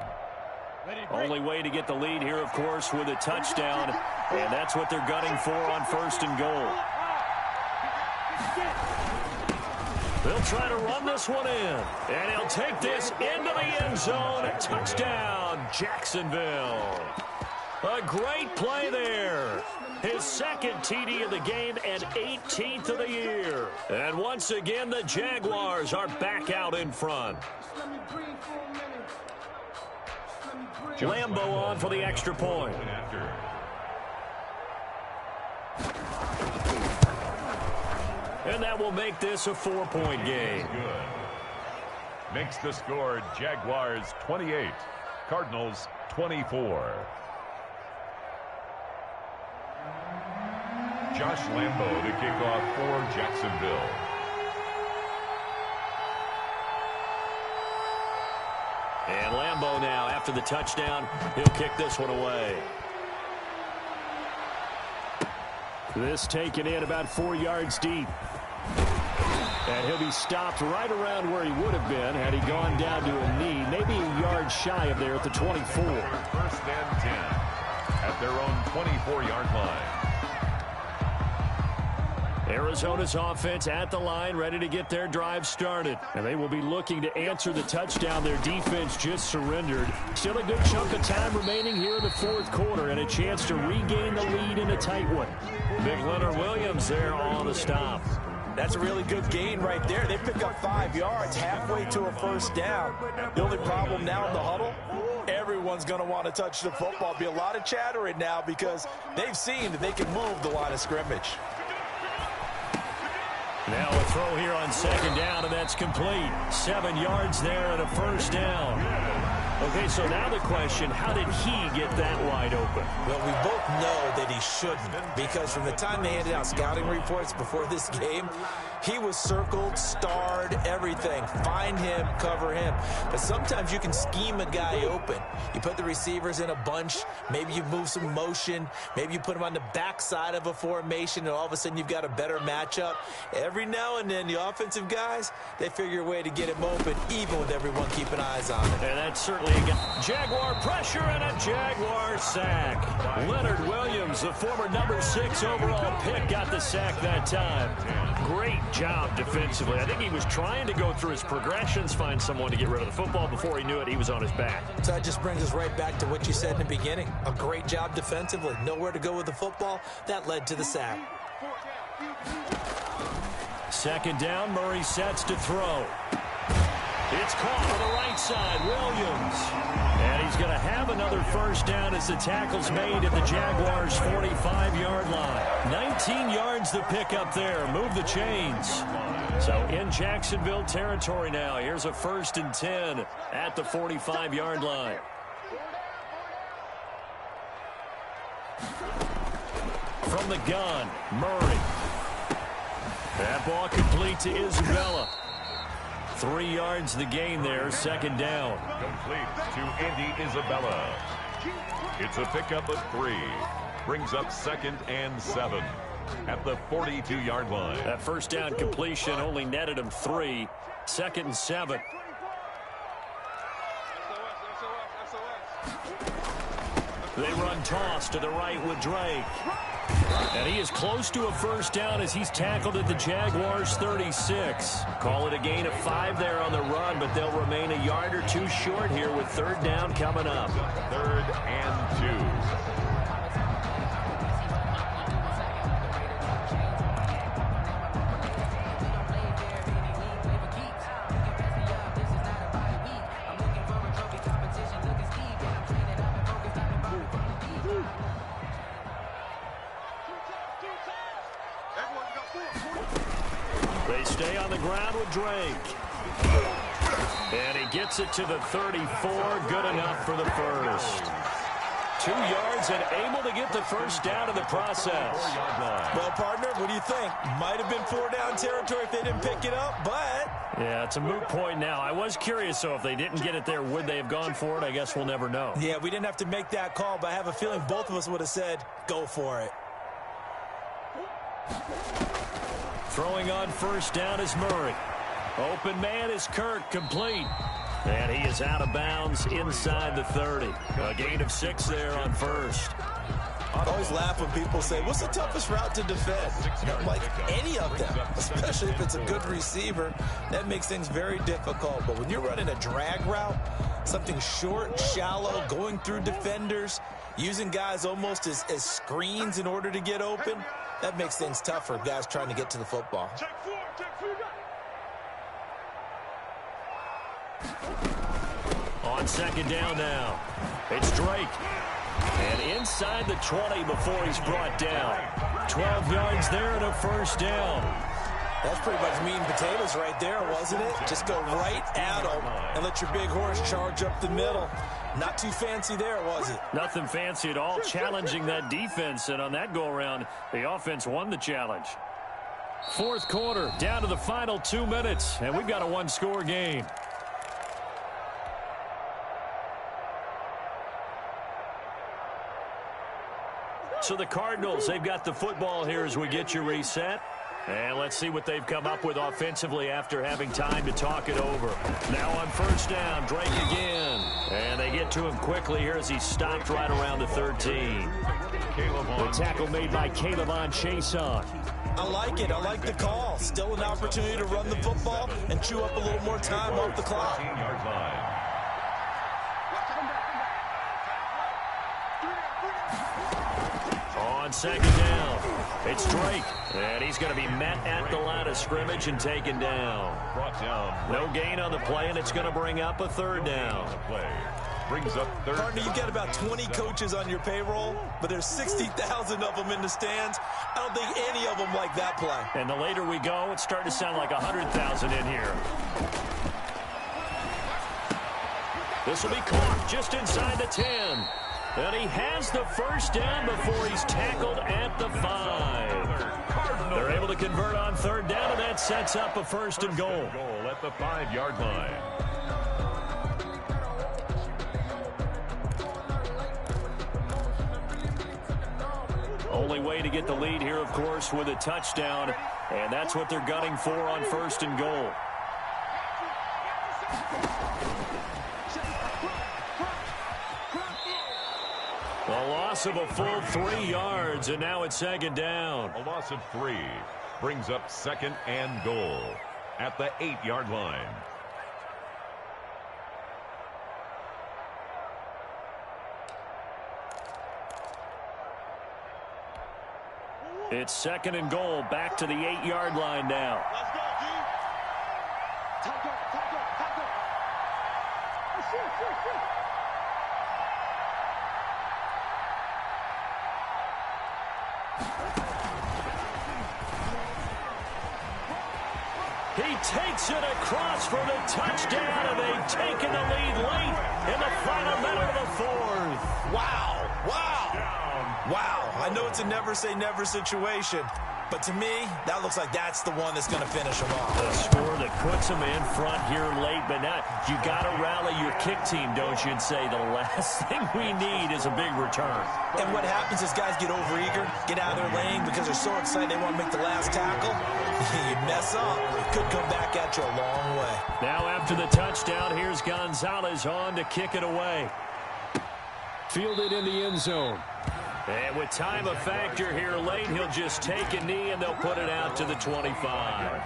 Only way to get the lead here, of course, with a touchdown. And that's what they're gunning for on 1st and goal. They'll try to run this one in. And he'll take this into the end zone. Touchdown, Jacksonville. A great play there. His 2nd TD of the game and 18th of the year. And once again, the Jaguars are back out in front. Lambo on for the extra point. And that will make this a 4-point game. Good. Makes the score Jaguars 28, Cardinals 24. Josh Lambo to kick off for Jacksonville. And Lambo now, after the touchdown, he'll kick this one away. This taken in about 4 yards deep. And he'll be stopped right around where he would have been had he gone down to a knee, maybe a yard shy of there at the 24. First and 10 at their own 24-yard line. Arizona's offense at the line, ready to get their drive started. And they will be looking to answer the touchdown their defense just surrendered. Still a good chunk of time remaining here in the fourth quarter and a chance to regain the lead in a tight one. Big Leonard Williams there on the stop. That's a really good gain right there. They pick up 5 yards halfway to a first down. The only problem now in the huddle, everyone's going to want to touch the football. Be a lot of chattering now because they've seen that they can move the line of scrimmage. Now a throw here on second down, and that's complete. 7 yards there and a first down. Okay, so now the question, how did he get that wide open? Well, we both know that he shouldn't, because from the time they handed out scouting reports before this game, he was circled, starred, everything. Find him, cover him. But sometimes you can scheme a guy open. You put the receivers in a bunch. Maybe you move some motion. Maybe you put him on the backside of a formation, and all of a sudden you've got a better matchup. Every now and then, the offensive guys, they figure a way to get him open, even with everyone keeping eyes on him. And that's certainly a Jaguar pressure and a Jaguar sack. Leonard Williams, the former number 6 overall pick, got the sack that time. Great job defensively. I think he was trying to go through his progressions, find someone to get rid of the football. Before he knew it, he was on his back. So that just brings us right back to what you said in the beginning. A great job defensively. Nowhere to go with the football. That led to the sack. Second down, Murray sets to throw. It's caught on the right side, Williams. And he's going to have another first down as the tackle's made at the Jaguars' 45-yard line. 19 yards to pick up there. Move the chains. So in Jacksonville territory now. Here's a 1st and 10 at the 45-yard line. From the gun, Murray. That ball complete to Isabella. 3 yards the gain there, second down. Complete to Andy Isabella. It's a pickup of 3. Brings up 2nd and 7 at the 42-yard line. That first down completion only netted him 3. 2nd and 7. They run toss to the right with Drake. And he is close to a first down as he's tackled at the Jaguars' 36. Call it a gain of 5 there on the run, but they'll remain a yard or 2 short here with 3rd down coming up. 3rd and 2. They stay on the ground with Drake. And he gets it to the 34. Good enough for the first. 2 yards and able to get the first down in the process. Well, partner, what do you think? Might have been 4-down territory if they didn't pick it up, but... Yeah, it's a moot point now. I was curious, so if they didn't get it there, would they have gone for it? I guess we'll never know. Yeah, we didn't have to make that call, but I have a feeling both of us would have said, go for it. Throwing on first down is Murray. Open man is Kirk, complete. And he is out of bounds inside the 30. A gain of 6 there on first. I always laugh when people say, what's the toughest route to defend? Like any of them, especially if it's a good receiver, that makes things very difficult. But when you're running a drag route, something short, shallow, going through defenders, using guys almost as screens in order to get open, that makes things tough for guys trying to get to the football. On second down now, it's Drake. And inside the 20 before he's brought down. 12 yards there and a first down. That's pretty much meat and potatoes right there, wasn't it? Just go right at them and let your big horse charge up the middle. Not too fancy there, was it? Nothing fancy at all, challenging that defense. And on that go-around, the offense won the challenge. Fourth quarter, down to the final 2 minutes, and we've got a one-score game. So the Cardinals, they've got the football here as we get you reset. And let's see what they've come up with offensively after having time to talk it over. Now on first down, Drake again. And they get to him quickly here as he stopped right around the 13. The tackle made by Caleb Chason. I like it. I like the call. Still an opportunity to run the football and chew up a little more time off the clock. On second down, it's Drake, and he's going to be met at the line of scrimmage and taken down. No gain on the play, and it's going to bring up a third down. Brings up third. Partner, you've got about 20 coaches on your payroll, but there's 60,000 of them in the stands. I don't think any of them like that play. And the later we go, it's starting to sound like 100,000 in here. This will be caught just inside the 10. And he has the first down before he's tackled at the 5. They're able to convert on third down, and that sets up a first and goal. At the 5-yard line. Only way to get the lead here, of course, with a touchdown, and that's what they're gunning for on first and goal. A loss of a full 3 yards, and now it's second down. A loss of 3 brings up second and goal at the 8-yard line. It's second and goal, back to the 8-yard line now. Let's go, G. Top go. Shoot. He takes it across for the touchdown, and they've taken the lead late in the final minute of the fourth. Wow. I know it's a never-say-never situation, but to me, that looks like that's the one that's going to finish them off. The score that puts them in front here late, but now you got to rally your kick team, don't you, and say the last thing we need is a big return. And what happens is guys get overeager, get out of their lane because they're so excited they want to make the last tackle. You mess up, it could come back at you a long way. Now after the touchdown, here's Gonzalez on to kick it away. Fielded in the end zone. And with time a factor here late, he'll just take a knee and they'll put it out to the 25.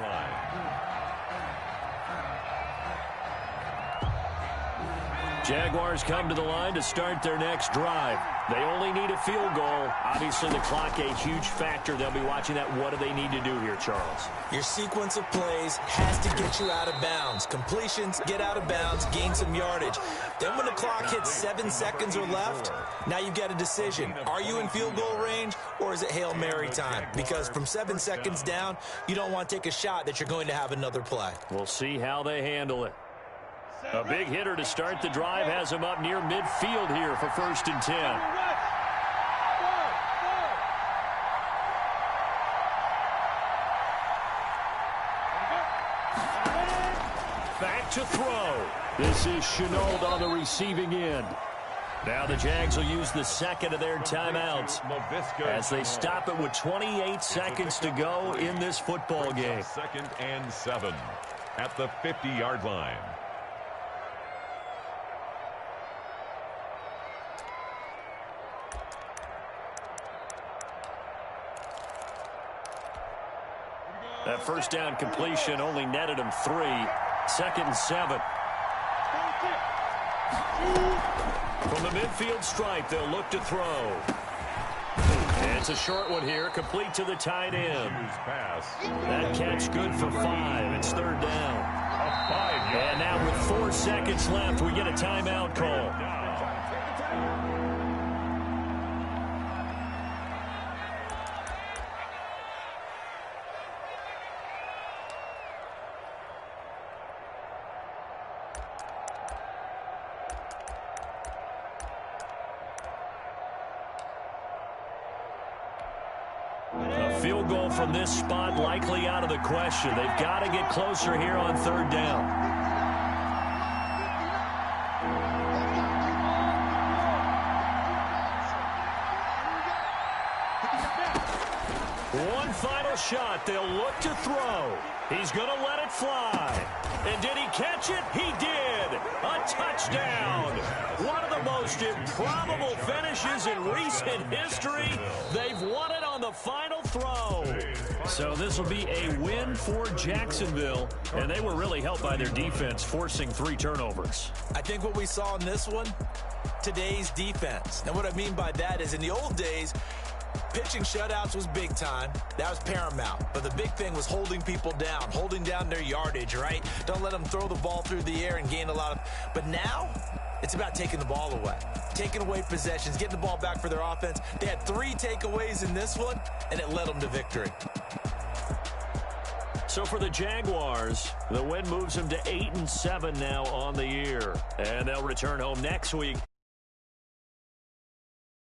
Jaguars come to the line to start their next drive. They only need a field goal. Obviously, the clock a huge factor. They'll be watching that. What do they need to do here, Charles? Your sequence of plays has to get you out of bounds. Completions, get out of bounds, gain some yardage. Then when the clock hits 7 seconds or left, now you've got a decision. Are you in field goal range, or is it Hail Mary time? Because from 7 seconds down, you don't want to take a shot that you're going to have another play. We'll see how they handle it. A big hitter to start the drive has him up near midfield here for 1st and 10. Back to throw. This is Chenault on the receiving end. Now the Jags will use the second of their timeouts as they stop it with 28 seconds to go in this football game. 2nd and 7 at the 50-yard line. That first down completion only netted him 3. 2nd and 7. From the midfield stripe, they'll look to throw. And It's a short one here, complete to the tight end. That catch good for 5. It's third down. And now with 4 seconds left, we get a timeout call. A field goal from this spot likely out of the question. They've got to get closer here on third down. One final shot. They'll look to throw. He's going to let it fly. And did he catch it? He did. A touchdown. One of the most improbable finishes in recent history. They've won it on the final throw. So this will be a win for Jacksonville. And they were really helped by their defense, forcing 3 turnovers. I think what we saw in this one, today's defense. And what I mean by that is in the old days, pitching shutouts was big time. That was paramount. But the big thing was holding people down, holding down their yardage, right? Don't let them throw the ball through the air and gain a lot of... But now, it's about taking the ball away. Taking away possessions, getting the ball back for their offense. They had 3 takeaways in this one, and it led them to victory. So for the Jaguars, the win moves them to 8-7 now on the year. And they'll return home next week.